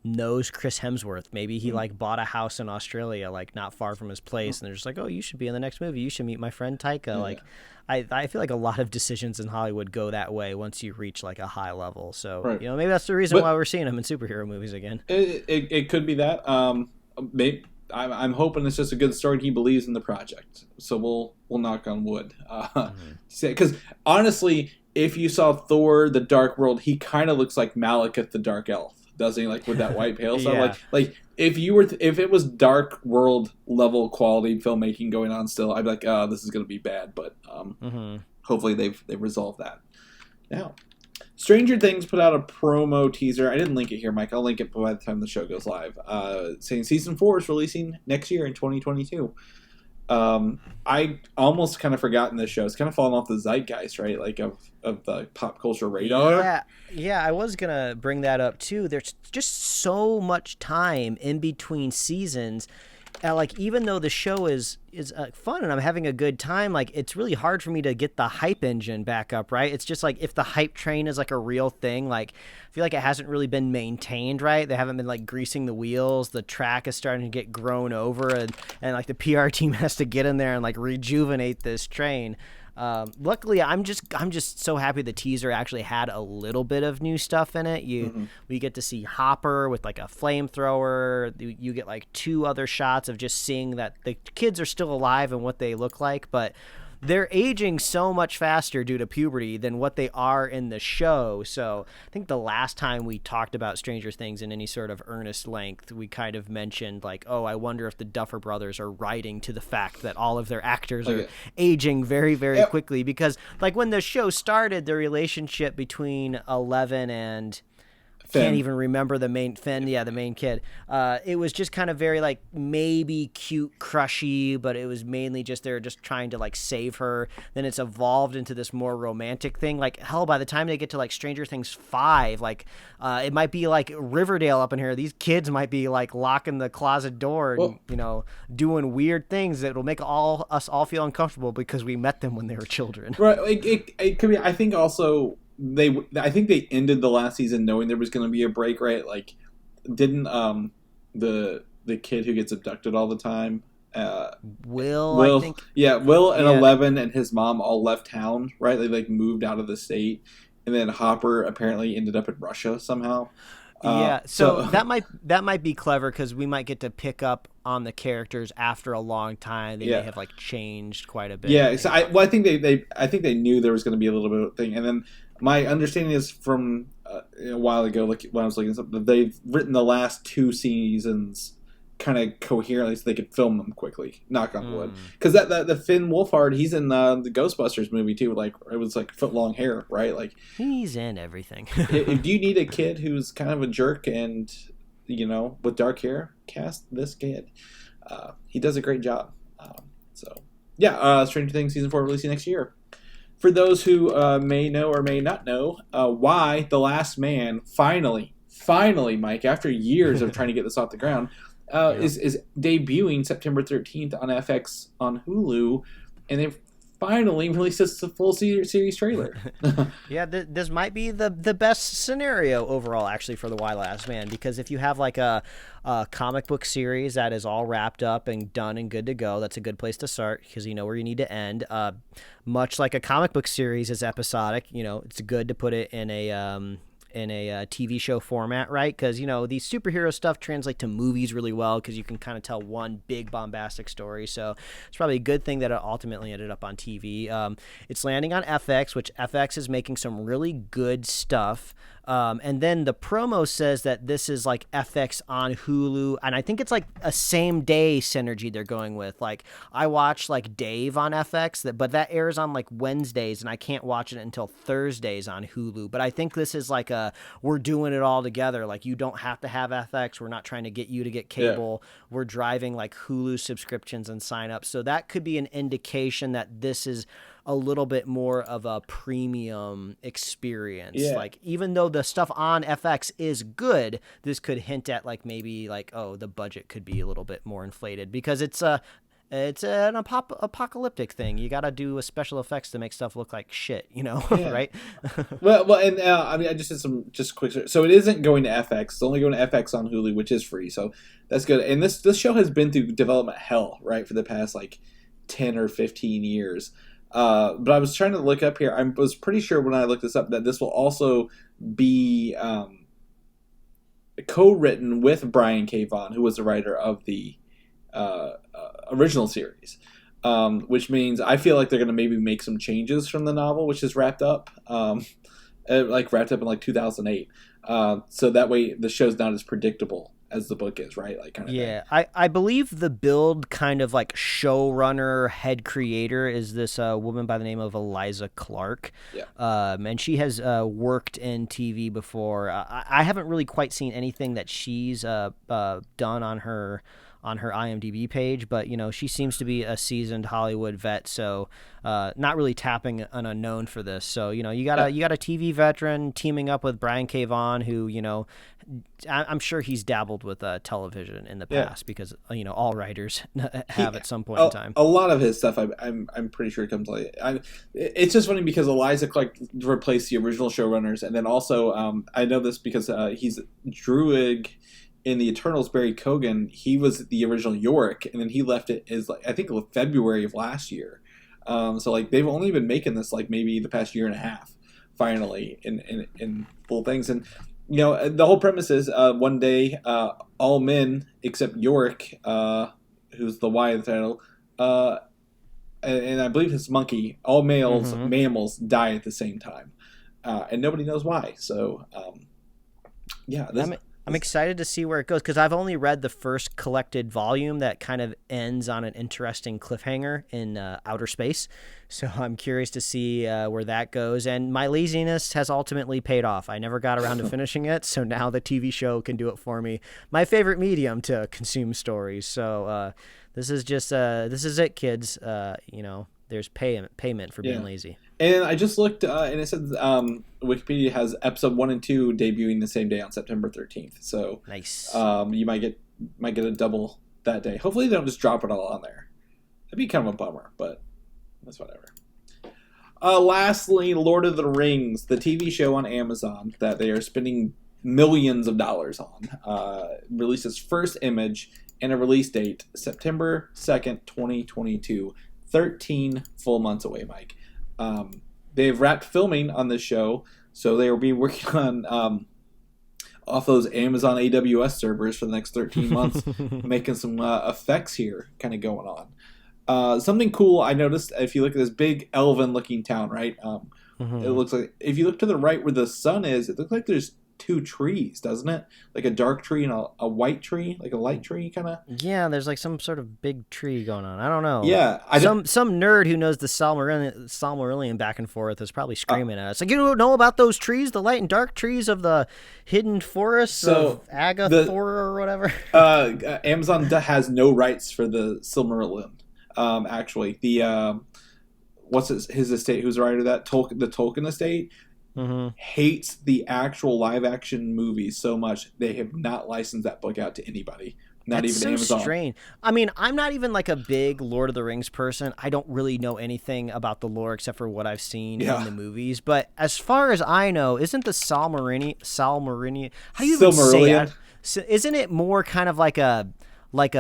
knows Chris Hemsworth. Maybe he like bought a house in Australia, like not far from his place, and they're just like, oh, you should be in the next movie. You should meet my friend Taika. Like, I feel like a lot of decisions in Hollywood go that way once you reach like a high level. So maybe that's the reason why we're seeing him in superhero movies again.
It could be that. Maybe I'm hoping it's just a good story and he believes in the project. So we'll knock on wood. Because honestly, if you saw Thor: The Dark World, he kind of looks like Malekith the Dark Elf. Doesn't he, like with that white pale stuff? Like if it was Dark World level quality filmmaking going on still, I'd be like, oh, this is gonna be bad. But hopefully they've resolved that. Now, Stranger Things put out a promo teaser. I didn't link it here, Mike. I'll link it by the time the show goes live. Saying season 4 is releasing next year in 2022. I almost kind of forgotten this show. It's kind of fallen off the zeitgeist, right? Like of the pop culture radar.
Yeah, I was gonna bring that up too. There's just so much time in between seasons. Like, even though the show is fun and I'm having a good time, like, it's really hard for me to get the hype engine back up, right? It's just like, if the hype train is like a real thing, like, I feel like it hasn't really been maintained, right? They haven't been like greasing the wheels. The track is starting to get grown over, and like the PR team has to get in there and like rejuvenate this train. Luckily, I'm just so happy the teaser actually had a little bit of new stuff in it. We get to see Hopper with like a flamethrower. You get like 2 other shots of just seeing that the kids are still alive and what they look like, but they're aging so much faster due to puberty than what they are in the show. So I think the last time we talked about Stranger Things in any sort of earnest length, we kind of mentioned like, oh, I wonder if the Duffer Brothers are writing to the fact that all of their actors are aging very, very quickly. Because like when the show started, the relationship between Eleven and can't even remember the main Finn. Yeah, the main kid. It was just kind of very like maybe cute, crushy, but it was mainly just they're just trying to like save her. Then it's evolved into this more romantic thing. Like hell, by the time they get to like Stranger Things 5, like it might be like Riverdale up in here. These kids might be like locking the closet door and doing weird things that will make us all feel uncomfortable because we met them when they were children.
Right. It could be. I think also I think they ended the last season knowing there was going to be a break, right? Like, didn't the kid who gets abducted all the time,
Will, I think.
yeah, Will and
Yeah,
11 and his mom all left town, right? They like moved out of the state, and then Hopper apparently ended up in Russia somehow.
Yeah, so that might be clever because we might get to pick up on the characters after a long time. They may have like changed quite a bit.
Yeah, so I think I think they knew there was going to be a little bit of a thing, and then my understanding is from a while ago, like when I was looking at something, they've written the last 2 seasons kind of coherently so they could film them quickly. Knock on wood, because that the Finn Wolfhard, he's in the Ghostbusters movie too. Like it was like foot long hair, right? Like
he's in everything.
if you need a kid who's kind of a jerk and with dark hair, cast this kid. He does a great job. Stranger Things season 4 releasing next year. For those who may know or may not know, why The Last Man finally, Mike, after years of trying to get this off the ground, is debuting September 13th on FX on Hulu, and they've finally released this full series trailer.
Yeah, this might be the best scenario overall, actually, for the Why Last Man, because if you have like a comic book series that is all wrapped up and done and good to go, that's a good place to start because you know where you need to end. Much like a comic book series is episodic, it's good to put it in a TV show format, right? Because these superhero stuff translate to movies really well because you can kind of tell one big bombastic story. So it's probably a good thing that it ultimately ended up on TV. It's landing on FX, which FX is making some really good stuff. And then the promo says that this is like FX on Hulu, and I think it's like a same day synergy they're going with. Like I watch like Dave on FX, but that airs on like Wednesdays, and I can't watch it until Thursdays on Hulu. But I think this is like we're doing it all together. Like you don't have to have FX. We're not trying to get you to get cable. Yeah. We're driving like Hulu subscriptions and sign up. So that could be an indication that this is a little bit more of a premium experience. Yeah. Like even though the stuff on FX is good, this could hint at like maybe like, oh, the budget could be a little bit more inflated because it's an apocalyptic thing. You got to do a special effects to make stuff look like shit, yeah. Right?
well, and I just did some quick. So it isn't going to FX. It's only going to FX on Hulu, which is free. So that's good. And this show has been through development hell, right, for the past like 10 or 15 years. But I was trying to look up here. I was pretty sure when I looked this up that this will also be co-written with Brian K. Vaughan, who was the writer of the original series, which means I feel like they're going to maybe make some changes from the novel, which is wrapped up in like 2008. So that way the show's not as predictable as the book is, right? Like kind of
yeah, I believe the build kind of like showrunner head creator is this woman by the name of Eliza Clark. Yeah. And she has worked in TV before. I haven't really quite seen anything that she's done on her IMDb page, but she seems to be a seasoned Hollywood vet, so not really tapping an unknown for this. So you got a TV veteran teaming up with Brian K. Vaughan, who I'm sure he's dabbled with television in the past because all writers have at some point in time.
A lot of his stuff, I'm pretty sure comes like it's just funny because Eliza Clark replaced the original showrunners, and then also I know this because he's Druig. In the Eternals, Barry Keoghan, he was the original Yorick, and then he left it as like I think February of last year. So like they've only been making this like maybe the past year and a half, finally in full things. And the whole premise is one day all men except Yorick, who's the Y of the title, and I believe his monkey, all mammals die at the same time, and nobody knows why. So
I'm excited to see where it goes because I've only read the first collected volume that kind of ends on an interesting cliffhanger in outer space. So I'm curious to see where that goes. And my laziness has ultimately paid off. I never got around to finishing it, so now the TV show can do it for me. My favorite medium to consume stories. So this is it, kids. There's payment for being lazy.
And I just looked, and it says Wikipedia has episode 1 and 2 debuting the same day on September 13th. So
nice.
You might get a double that day. Hopefully they don't just drop it all on there. That'd be kind of a bummer, but that's whatever. Lastly, Lord of the Rings, the TV show on Amazon that they are spending millions of dollars on, released its first image and a release date, September 2nd, 2022. 13 full months away, Mike. They've wrapped filming on this show, so they will be working on off those Amazon AWS servers for the next 13 months, making some effects here kind of going on. Something cool I noticed, if you look at this big elven-looking town, right? It looks like, if you look to the right where the sun is, it looks like there's two trees, doesn't it? Like a dark tree and a white tree, like a light tree, kind of.
Yeah, there's like some sort of big tree going on. I don't know.
Yeah,
some nerd who knows the Silmarillion back and forth is probably screaming at us. Like, you don't know about those trees, the light and dark trees of the hidden forests of Agathor or whatever.
Amazon has no rights for the Silmarillion. Actually, the what's his estate? Who's the writer of that? The Tolkien estate. Hates the actual live action movies so much they have not licensed that book out to anybody. Not
That's
even
so
Amazon.
Strange. I mean, I'm not even like a big Lord of the Rings person. I don't really know anything about the lore except for what I've seen in the movies. But as far as I know, isn't the Silmarillion? How do you even say it? Isn't it more kind of like a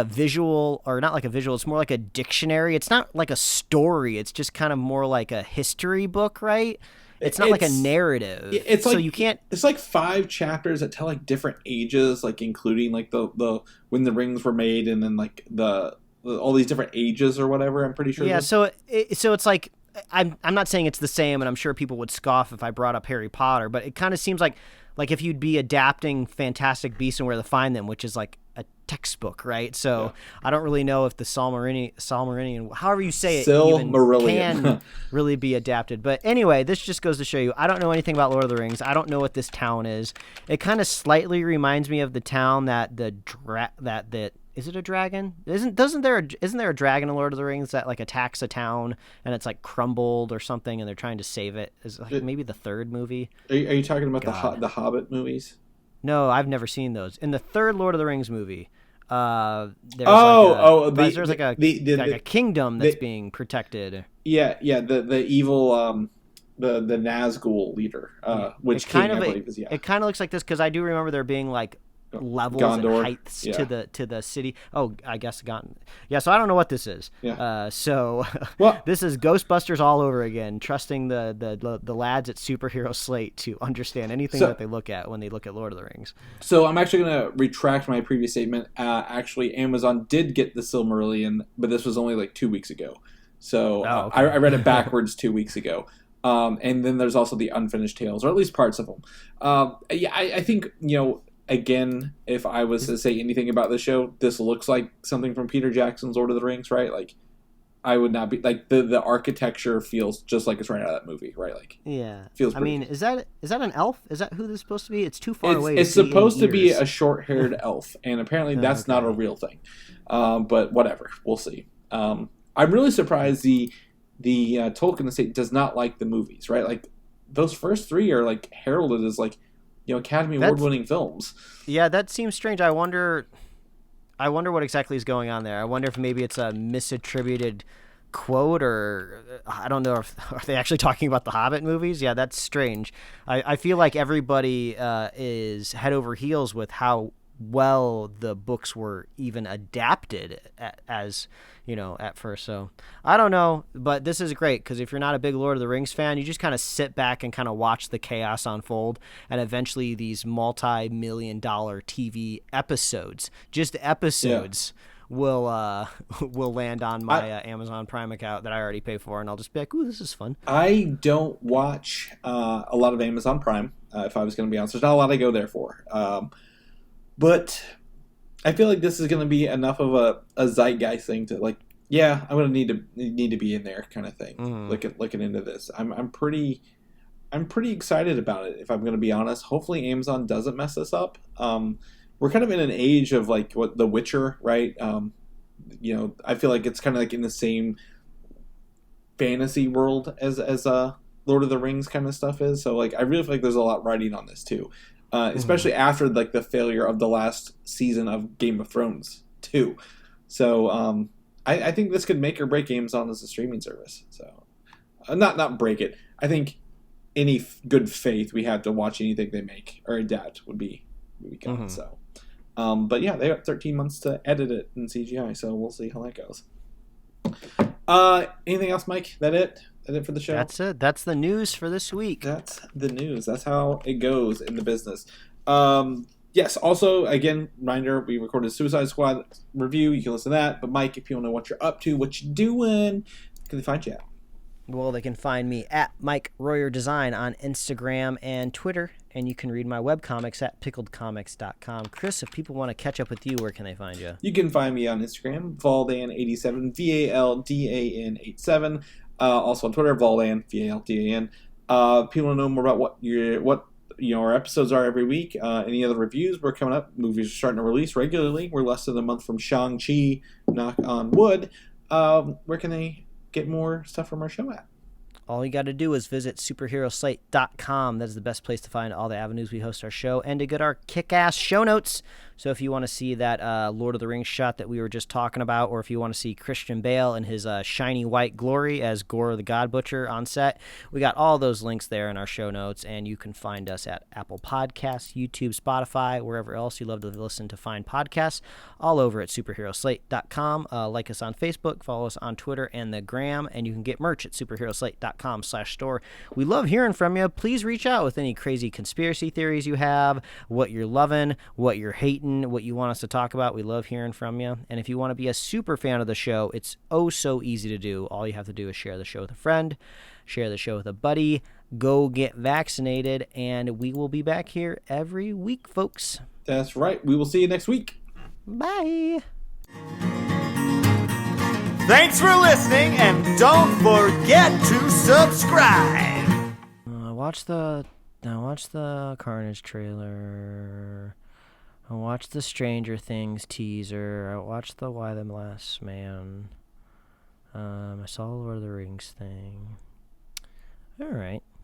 visual, or not like a visual? It's more like a dictionary. It's not like a story. It's just kind of more like a history book, right? It's not like a narrative.
It's
so
like,
you can't.
It's like 5 chapters that tell like different ages, like including like the when the rings were made, and then like the all these different ages or whatever. I'm pretty sure.
Yeah. So it's like, I'm not saying it's the same, and I'm sure people would scoff if I brought up Harry Potter, but it kind of seems like if you'd be adapting Fantastic Beasts and Where to Find Them, which is like a textbook, right? So I don't really know if the Silmarillion, however you say it, even can really be adapted. But anyway, this just goes to show you, I don't know anything about Lord of the Rings. I don't know what this town is. It kind of slightly reminds me of the town that is it a dragon? Isn't there a dragon in Lord of the Rings that like attacks a town and it's like crumbled or something and they're trying to save it? Is like maybe the third movie?
Are you talking about the Hobbit movies?
No, I've never seen those. In the third Lord of the Rings movie, there's like a kingdom that's being protected.
Yeah, the evil the Nazgul leader, which King, I believe is.
It kind of looks like this because I do remember there being like levels
Gondor.
and heights to the city. Oh, I guess so I don't know what this is. So this is Ghostbusters all over again, trusting the lads at Superhero Slate to understand anything that they look at when they look at Lord of the Rings.
So I'm actually going to retract my previous statement. Actually, Amazon did get the Silmarillion, but this was only like 2 weeks ago. So I read it backwards 2 weeks ago. And then there's also the Unfinished Tales, or at least parts of them. I think, again, if I was to say anything about this show, this looks like something from Peter Jackson's Lord of the Rings, right? Like, I would not be like the architecture feels just like it's right out of that movie, right? Like, feels. I mean,
is that an elf? Is that who this is supposed to be? It's too far away.
It's supposed to be a short-haired elf, and apparently that's not a real thing. But whatever, we'll see. I'm really surprised the Tolkien estate does not like the movies, right? Like, those first 3 are like heralded as like, Academy Award-winning films. Yeah,
that seems strange. I wonder what exactly is going on there. I wonder if maybe it's a misattributed quote, or I don't know if are they actually talking about the Hobbit movies. Yeah, that's strange. I feel like everybody is head over heels with how well the books were even adapted as at first. So I don't know, but this is great because if you're not a big Lord of the Rings fan, you just kind of sit back and kind of watch the chaos unfold, and eventually these multi-million-dollar TV episodes will land on my Amazon Prime account that I already pay for, and I'll just be like, ooh, this is fun.
I don't watch a lot of Amazon Prime, if I was going to be honest. There's not a lot I go there for. But I feel like this is going to be enough of a zeitgeist thing to like, I'm going to need to be in there kind of thing. Looking into this, I'm pretty excited about it. If I'm going to be honest, hopefully Amazon doesn't mess this up. We're kind of in an age of like what The Witcher, right? I feel like it's kind of like in the same fantasy world as Lord of the Rings kind of stuff is. So like, I really feel like there's a lot riding on this too. Especially after like the failure of the last season of Game of Thrones too. So I think this could make or break Amazon as a streaming service. So not break it. I think any good faith we have to watch anything they make or adapt would be good.
Mm-hmm.
So, but yeah, they got 13 months to edit it in CGI, so we'll see how that goes. Anything else, Mike? That it? That it for the show?
That's it. That's the news for this week.
That's the news. That's how it goes in the business. Yes, also, again, reminder, we recorded a Suicide Squad review. You can listen to that. But, Mike, if you want to know what you're up to, what you're doing, can they find you at?
Well, they can find me at Mike Royer Design on Instagram and Twitter, and you can read my webcomics at pickledcomics.com. Chris, if people want to catch up with you, where can they find you?
You can find me on Instagram, Valdan87, VALDAN87. Also on Twitter, Valdan, VALDAN. People want to know more about what our episodes are every week. Any other reviews? We're coming up. Movies are starting to release regularly. We're less than a month from Shang-Chi, knock on wood. Where can they get more stuff from our show at?
All you got to do is visit superheroslate.com. That is the best place to find all the avenues we host our show and to get our kick-ass show notes. So if you want to see that Lord of the Rings shot that we were just talking about, or if you want to see Christian Bale in his shiny white glory as Gorr the God Butcher on set, we got all those links there in our show notes, and you can find us at Apple Podcasts, YouTube, Spotify, wherever else you love to listen to find podcasts, all over at superheroslate.com. Like us on Facebook, follow us on Twitter and the Gram, and you can get merch at superheroslate.com/store. We love hearing from you. Please reach out with any crazy conspiracy theories you have, what you're loving, what you're hating, what you want us to talk about. We love hearing from you. And if you want to be a super fan of the show, it's oh so easy to do. All you have to do is share the show with a friend, share the show with a buddy, go get vaccinated, and we will be back here every week, folks.
That's right. We will see you next week.
Bye.
Thanks for listening, and don't forget to subscribe.
Watch the Carnage trailer. I watched the Stranger Things teaser. I watched the Why the Last Man. I saw the Lord of the Rings thing. All right.